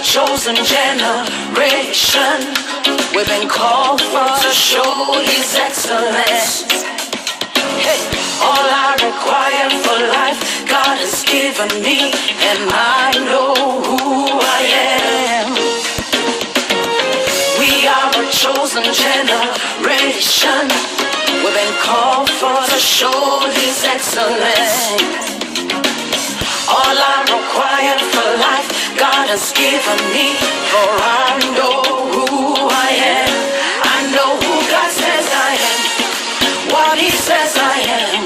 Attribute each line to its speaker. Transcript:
Speaker 1: Chosen generation, we've been called for to show His excellence. Hey, all I require for life, God has given me, and I know who I am. We are a chosen generation, we've been called for to show His excellence. All I require for life, God has given me, for I know who I am. I know who God says I am, what He says I am.